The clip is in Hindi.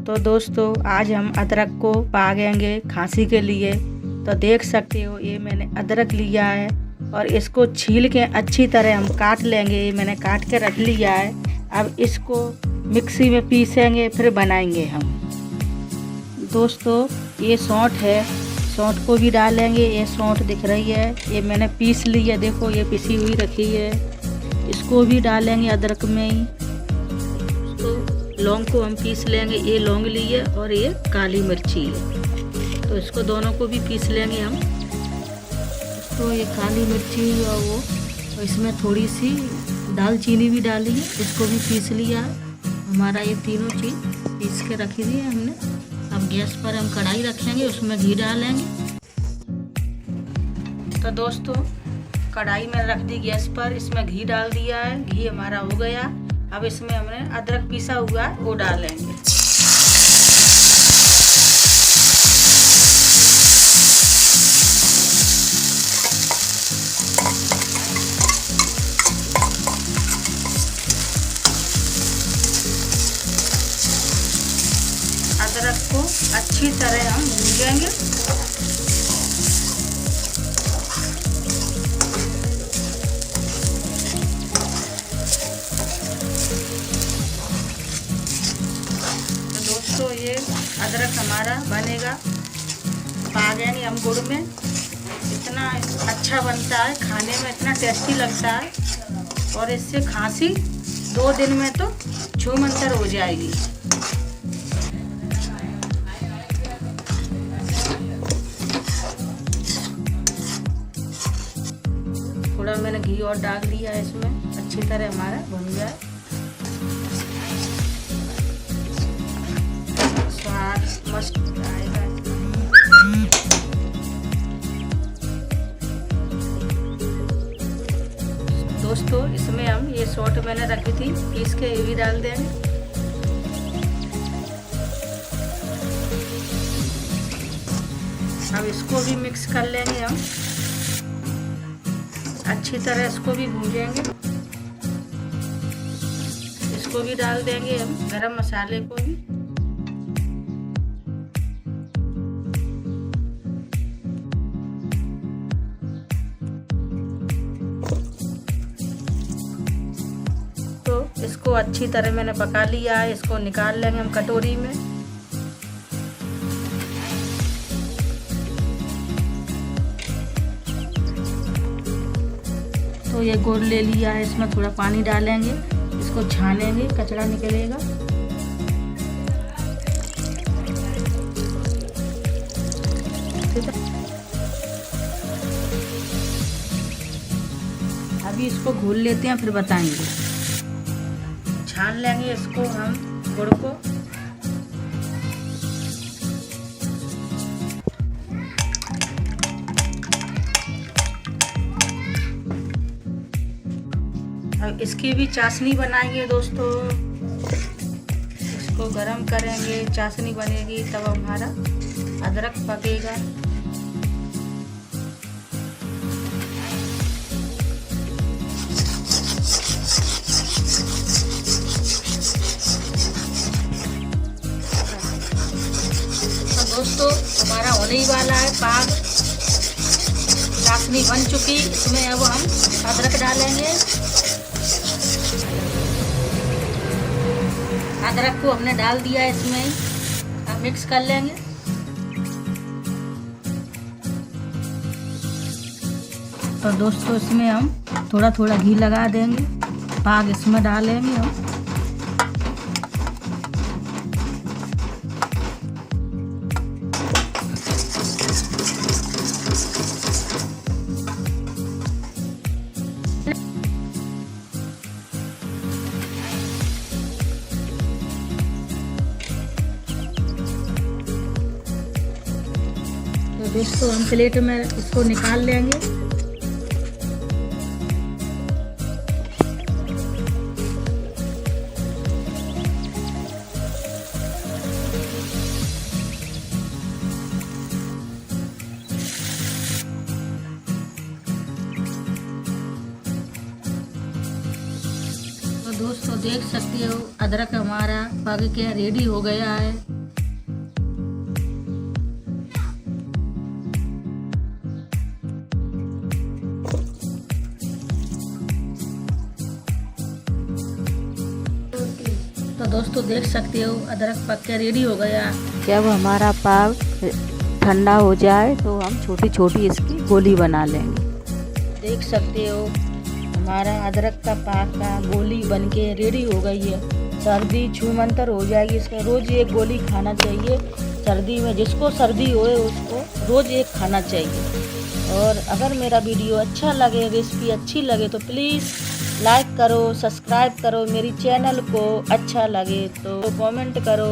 तो दोस्तों आज हम अदरक को पागेंगे खांसी के लिए। तो देख सकते हो ये मैंने अदरक लिया है और इसको छील के अच्छी तरह हम काट लेंगे। ये मैंने काट के रख लिया है। अब इसको मिक्सी में पीसेंगे फिर बनाएंगे हम। दोस्तों ये सौंठ है, सौंठ को भी डालेंगे। ये सौंठ दिख रही है, ये मैंने पीस ली है। देखो ये पिसी हुई रखी है, इसको भी डालेंगे अदरक में ही। तो लौंग को हम पीस लेंगे। ये लौंग ली है और ये काली मिर्ची है, तो इसको दोनों को भी पीस लेंगे हम। तो ये काली मिर्ची और वो और इसमें थोड़ी सी दालचीनी भी डाली है, इसको भी पीस लिया है। हमारा ये तीनों चीज़ पीस के रखी दी है हमने। अब गैस पर हम कढ़ाई रखेंगे, उसमें घी डालेंगे। तो दोस्तों कढ़ाई में रख दी गैस पर, इसमें घी डाल दिया है। घी हमारा हो गया। अब इसमें हमने अदरक पीसा हुआ है वो डालेंगे। अदरक को अच्छी तरह हम भूनेंगे। तो ये अदरक हमारा बनेगा, पागेंगे हम गुड़ में। इतना अच्छा बनता है, खाने में इतना टेस्टी लगता है और इससे खांसी 2 दिन में तो छूमंतर हो जाएगी। थोड़ा मैंने घी और डाल दिया है इसमें, अच्छी तरह हमारा भुन जाए। मस्त आएगा। दोस्तों इसमें हम ये सौंठ मैंने रखी थी पीस के, ये भी डाल देंगे। अब इसको भी मिक्स कर लेंगे हम, अच्छी तरह इसको भी भूनेंगे। इसको भी डाल देंगे हम, गरम मसाले को भी। इसको अच्छी तरह मैंने पका लिया है, इसको निकाल लेंगे हम कटोरी में। तो ये गुड़ ले लिया है, इसमें थोड़ा पानी डालेंगे, इसको छानेंगे, कचरा निकलेगा। अभी इसको घोल लेते हैं, फिर बताएंगे। छान लेंगे इसको हम गुड़ को। अब इसकी भी चाशनी बनाएंगे दोस्तों। इसको गरम करेंगे, चाशनी बनेगी, तब हमारा अदरक पकेगा। दोस्तों हमारा होने ही वाला है पाग, चाशनी बन चुकी। इसमें अब हम अदरक डालेंगे। अदरक को हमने डाल दिया है इसमें, अब मिक्स कर लेंगे। तो दोस्तों इसमें हम थोड़ा थोड़ा घी लगा देंगे, पाग इसमें डालेंगे हम। तो दोस्तों हम प्लेट में इसको निकाल लेंगे। तो दोस्तों देख सकते हो अदरक हमारा पक के रेडी हो गया है। दोस्तों देख सकते हो अदरक पक के रेडी हो गया। जब हमारा पाव ठंडा हो जाए तो हम छोटी छोटी इसकी गोली बना लेंगे। देख सकते हो हमारा अदरक का पाक का गोली बनके रेडी हो गई है। सर्दी छूमंतर हो जाएगी, इसका रोज़ एक गोली खाना चाहिए। सर्दी में जिसको सर्दी होए उसको रोज़ एक खाना चाहिए। और अगर मेरा वीडियो अच्छा लगे, रेसिपी अच्छी लगे तो प्लीज़ लाइक करो, सब्सक्राइब करो। मेरी चैनल को अच्छा लगे तो कमेंट करो।